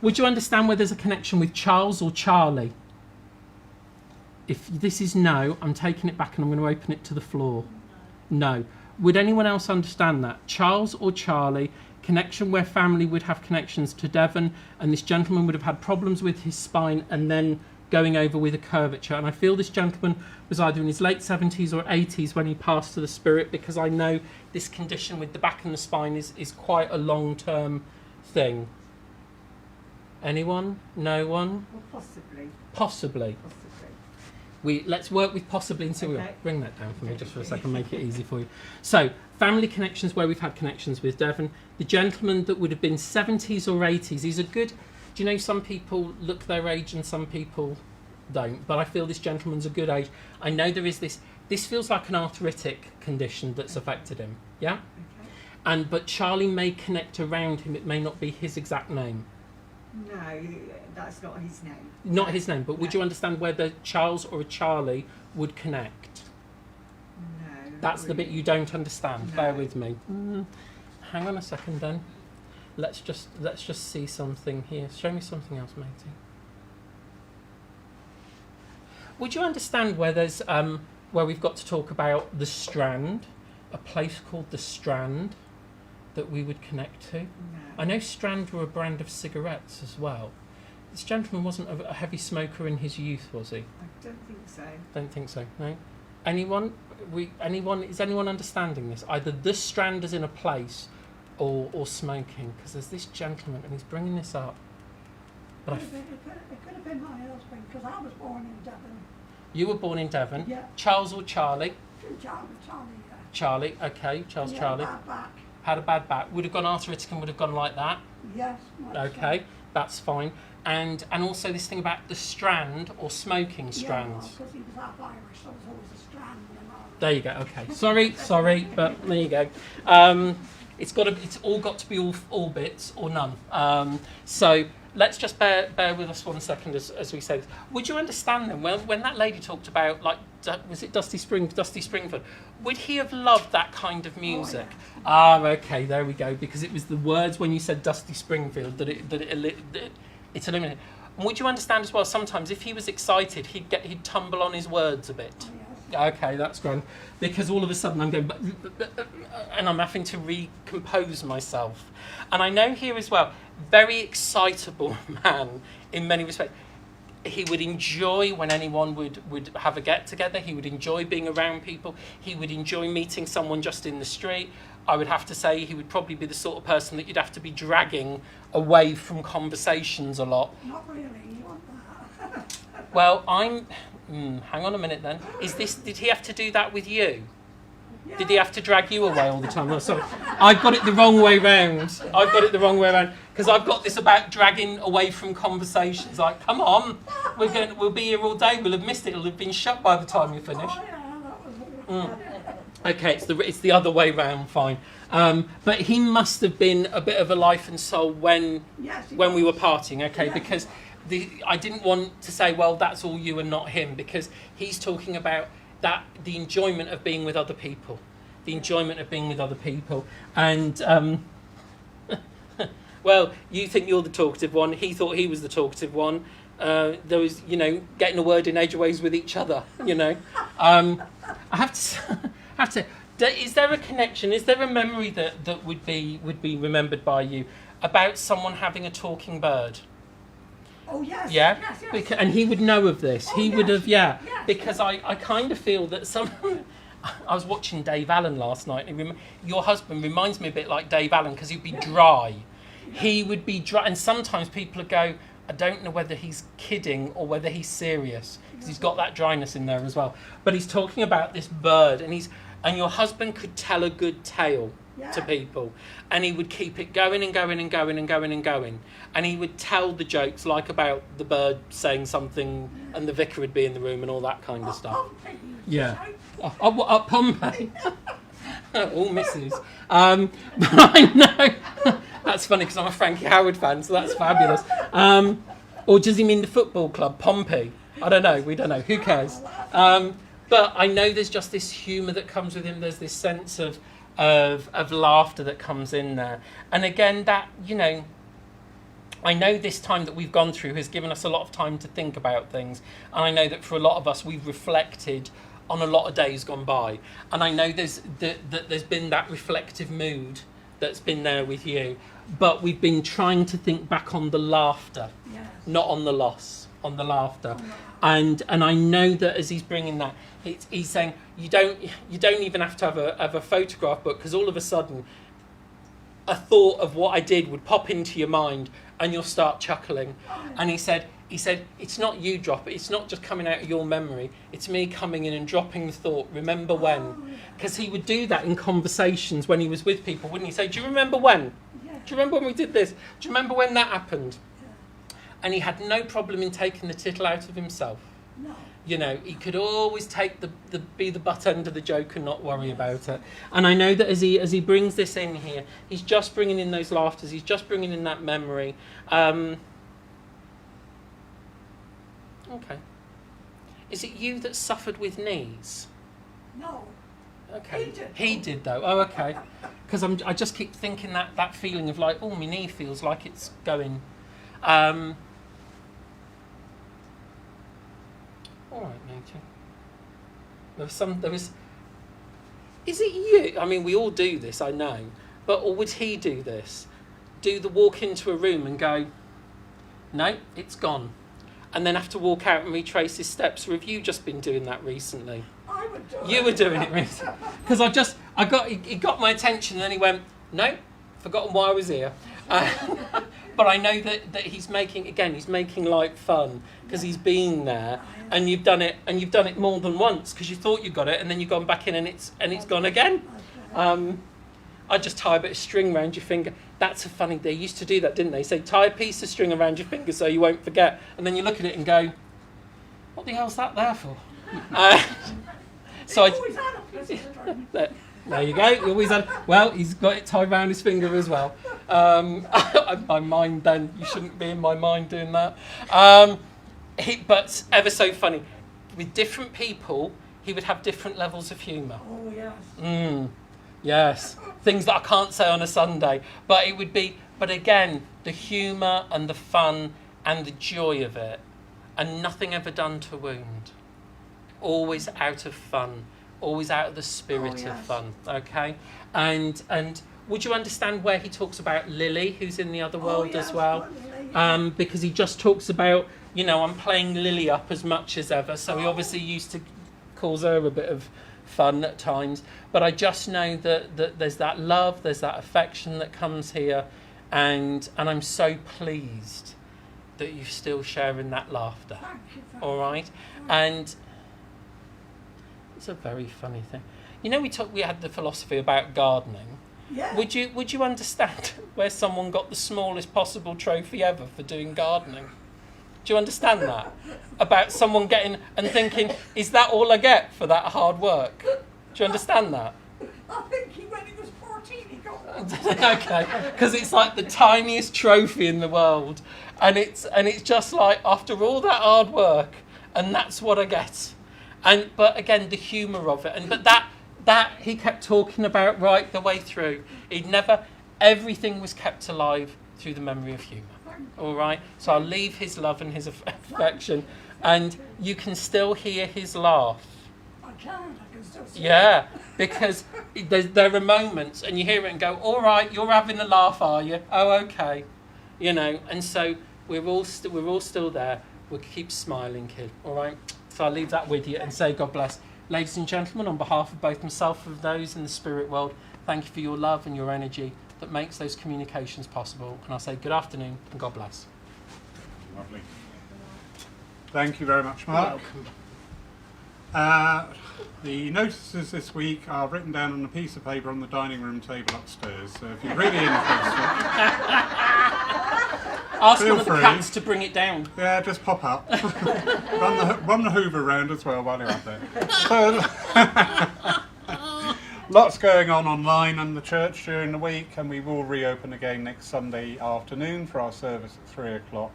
Would you understand where there's a connection with Charles or Charlie? If this is no, I'm taking it back and I'm going to open it to the floor. No. Would anyone else understand that? Charles or Charlie, connection where family would have connections to Devon, and this gentleman would have had problems with his spine and then going over with a curvature. And I feel this gentleman was either in his late 70s or 80s when he passed to the spirit, because I know this condition with the back and the spine is quite a long-term thing. Anyone? No one?
Well, possibly.
Possibly. Let's work with possibly until
Okay.
we bring that down for me just for a second, make it easy for you. So, family connections where we've had connections with Devon. The gentleman that would have been 70s or 80s, he's a good... Do you know some people look their age and some people don't? But I feel this gentleman's a good age. I know there is this... This feels like an arthritic condition that's affected him, yeah?
Okay.
But Charlie may connect around him. It may not be his exact name.
No, that's not his name.
Not his name, but would
No.
you understand whether Charles or a Charlie would connect?
No. not
That's the bit
really.
you don't understand.
No.
Bear with me. Hang on a second then. Let's just see something here. Show me something else, matey. Would you understand where there's where we've got to talk about the Strand, a place called the Strand that we would connect to?
No.
I know Strand were a brand of cigarettes as well. This gentleman wasn't a heavy smoker in his youth, was he?
I don't think so.
Don't think so, no. Anyone? Is anyone understanding this? Either the strand as in a place, or smoking. Because there's this gentleman and he's bringing this up. But
It could have been my husband because I was born in Devon.
you were born in Devon.
Yeah.
Charles or Charlie?
Charlie,
Charlie. Okay, Charles.
yeah,
Charlie
back.
had a bad back. Would have gone arthritic and would have gone like that.
Yes. much
Okay, that's fine. And also this thing about the strand or smoking
so.
strands.
because he was half Irish, so there was always a strand and all.
There you go. Okay. Sorry, but there you go. It's all got to be all bits or none. So let's just bear with us 1 second as we say this. Would you understand then when that lady talked about, like, was it Dusty Springford? Would he have loved that kind of music? Okay, there we go. Because it was the words when you said Dusty Springfield that it illuminated. And would you understand as well? Sometimes if he was excited, he'd tumble on his words a bit. Okay, that's grand. Because all of a sudden I'm going, and I'm having to recompose myself. And I know here as well, very excitable man in many respects. He would enjoy when anyone would have a get together. He would enjoy being around people. He would enjoy meeting someone just in the street. I would have to say he would probably be the sort of person that you'd have to be dragging away from conversations a lot.
Not really, you want that.
Well, hang on a minute then. Did he have to do that with you? Did he have to drag you away all the time? Oh, sorry. I've got it the wrong way round. Because I've got this about dragging away from conversations. Like, come on, we'll be here all day. We'll have missed it. It'll have been shut by the time you finish.
Oh, yeah, that was
Okay, it's the other way round. Fine. But he must have been a bit of a life and soul when we were partying. Okay,
Yeah.
because I didn't want to say, well, that's all you and not him, because he's talking about the enjoyment of being with other people, and well, you think you're the talkative one. He thought he was the talkative one. There was, getting a word in edgeways with each other. I have to. Is there a connection? Is there a memory that would be remembered by you about someone having a talking bird?
Oh, yes.
Yeah,
Yes.
and he would know of this.
Oh,
He
yes.
would have,
Yes.
because I kind of feel that I was watching Dave Allen last night, and your husband reminds me a bit like Dave Allen because he'd be dry. He would be dry, and sometimes people would go, I don't know whether he's kidding or whether he's serious, because he's got that dryness in there as well. But he's talking about this bird, and your husband could tell a good tale to people, and he would keep it going and going and going and going and going, and he would tell the jokes like about the bird saying something, and the vicar would be in the room and all that kind of stuff. Pompey. All misses. But I know that's funny because I'm a Frankie Howard fan, so that's fabulous. Or does he mean the football club, Pompey? I don't know. We don't know. Who cares? But I know there's just this humour that comes with him. There's this sense of laughter that comes in there. And again, that, I know this time that we've gone through has given us a lot of time to think about things. And I know that for a lot of us, we've reflected on a lot of days gone by. And I know there's been that reflective mood that's been there with you. But we've been trying to think back on the laughter, not on the loss, on the laughter. And I know that as he's bringing that, he's saying you don't even have to have a photograph book, because all of a sudden a thought of what I did would pop into your mind and you'll start chuckling. And he said it's not you drop it, it's not just coming out of your memory, it's me coming in and dropping the thought, remember when? Because he would do that in conversations when he was with people, wouldn't he? Say, do you remember when? Do you remember when we did this? Do you remember when that happened? And he had no problem in taking the tittle out of himself.
No.
He could always take be the butt end of the joke and not worry about it. And I know that as he brings this in here, he's just bringing in those laughters. He's just bringing in that memory. Okay. Is it you that suffered with knees?
No.
Okay.
He did.
He did though. Oh, okay. Because I just keep thinking that feeling of like, oh, my knee feels like it's going. All right, matey. There was. Is it you? I mean, we all do this, I know. Or would he do this? Do the walk into a room and go, no, it's gone. And then have to walk out and retrace his steps? Or have you just been doing that recently?
I would do it.
You were doing it, Ruth. Because he got my attention, and then he went, no, forgotten why I was here. But I know that he's making light fun because he's been there, and you've done it more than once because you thought you got it, and then you've gone back in and it's gone again. I just tie a bit of string around your finger. That's a funny. They used to do that, didn't they? Say tie a piece of string around your finger so you won't forget, and then you look at it and go, "What the hell's that there for?" So
Always had a pleasant dream.
there you go. You always had. Well, he's got it tied around his finger as well. My mind. Then you shouldn't be in my mind doing that. But ever so funny. With different people, he would have different levels of humour.
Oh, yes.
Yes, things that I can't say on a Sunday. But it would be. But again, the humour and the fun and the joy of it, and nothing ever done to wound. Always out of fun. Always out of the spirit of fun. Okay, and would you understand where he talks about Lily, who's in the other world as well? Because he just talks about, I'm playing Lily up as much as ever. So he obviously used to cause her a bit of fun at times. But I just know that there's that love, there's that affection that comes here, and I'm so pleased that you're still sharing that laughter.
Thank you.
All right, and it's a very funny thing. We had the philosophy about gardening.
Yeah.
Would you understand where someone got the smallest possible trophy ever for doing gardening? Do you understand that? About someone getting and thinking, is that all I get for that hard work? Do you understand that?
I think when he was 14, he got one.
Okay, because it's like the tiniest trophy in the world, and it's just like after all that hard work, and that's what I get. But again, the humour of it, but that he kept talking about right the way through. Everything was kept alive through the memory of humour. All right, so I'll leave his love and his affection, and you can still hear his laugh.
I can still see
Yeah, because there are moments, and you hear it and go, "All right, you're having a laugh, are you? Oh, okay," And so we're all still there. We'll keep smiling, kid. All right. So I'll leave that with you and say God bless. Ladies and gentlemen, on behalf of both myself and those in the spirit world, thank you for your love and your energy that makes those communications possible. And I'll say good afternoon and God bless.
Lovely. Thank you very much, Mark.
Welcome.
The notices this week are written down on a piece of paper on the dining room table upstairs. So if you're really interested,
Ask
feel
one of the
free.
cats to bring it down.
Yeah, just pop up. run the Hoover round as well while you're up there. So, lots going on online and the church during the week, and we will reopen again next Sunday afternoon for our service at 3 o'clock.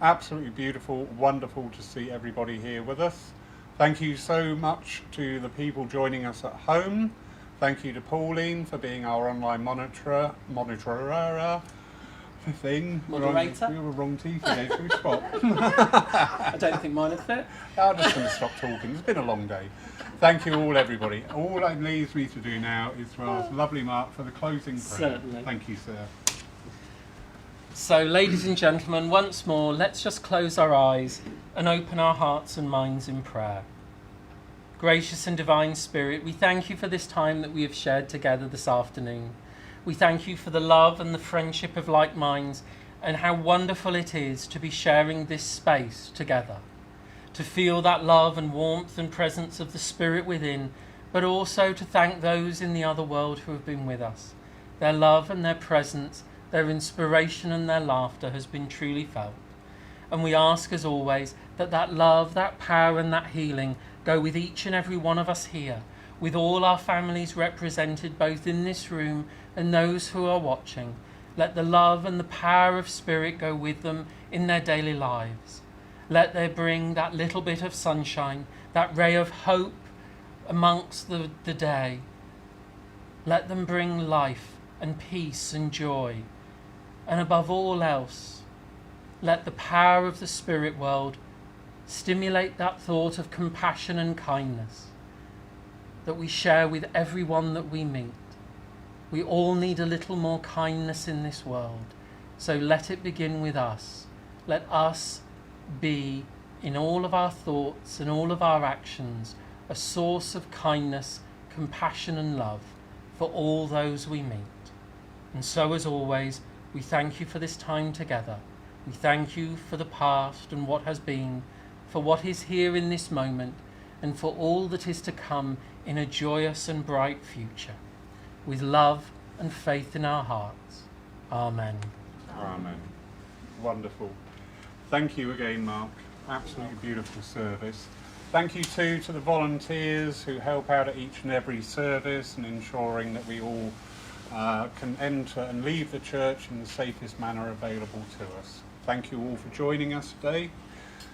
Absolutely beautiful, wonderful to see everybody here with us. Thank you so much to the people joining us at home. Thank you to Pauline for being our online monitorer thing.
Moderator?
We were wrong teeth today, so we spot.
I don't think mine would fit.
I'm just going to stop talking. It's been a long day. Thank you all, everybody. All it leaves me to do now is to ask lovely Mark for the closing prayer.
Certainly.
Thank you, sir.
So, ladies and gentlemen, once more, let's just close our eyes and open our hearts and minds in prayer. Gracious and divine Spirit, we thank you for this time that we have shared together this afternoon. We thank you for the love and the friendship of like minds, and how wonderful it is to be sharing this space together, to feel that love and warmth and presence of the Spirit within, but also to thank those in the other world who have been with us. Their love and their presence, their inspiration and their laughter has been truly felt. And we ask, as always, that that love, that power and that healing go with each and every one of us here, with all our families represented both in this room and those who are watching. Let the love and the power of Spirit go with them in their daily lives. Let they bring that little bit of sunshine, that ray of hope amongst the day. Let them bring life and peace and joy. And above all else, let the power of the spirit world stimulate that thought of compassion and kindness that we share with everyone that we meet. We all need a little more kindness in this world. So let it begin with us. Let us be, in all of our thoughts and all of our actions, a source of kindness, compassion and love for all those we meet. And so, as always, we thank you for this time together. We thank you for the past and what has been, for what is here in this moment, and for all that is to come in a joyous and bright future. With love and faith in our hearts. Amen.
Amen. Wonderful. Thank you again, Mark. Absolutely beautiful service. Thank you too to the volunteers who help out at each and every service and ensuring that we all can enter and leave the church in the safest manner available to us. Thank you all for joining us today.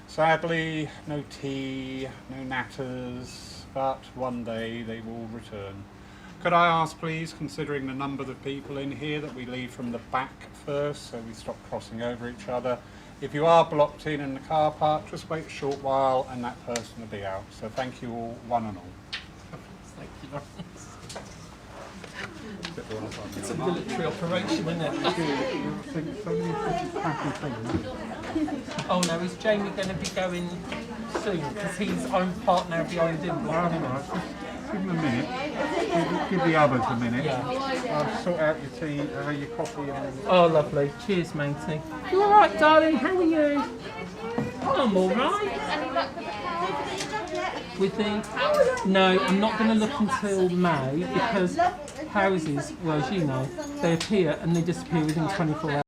Sadly, no tea, no natters, but one day they will return. Could I ask, please, considering the number of people in here, that we leave from the back first so we stop crossing over each other. If you are blocked in the car park, just wait a short while and that person will be out. So thank you all, one and all.
Thank you very much. It's a military operation, isn't it? Oh no, is Jamie going to be going soon? Because I'm part now behind him.
Give them a minute. Give the others a minute.
Yeah.
I'll sort out your tea, your coffee and...
Oh, lovely. Cheers, matey. You all right, darling? How are you? I'm all right. With the... No, I'm not going to look until May because houses, well, as you know, they appear and they disappear within 24 hours.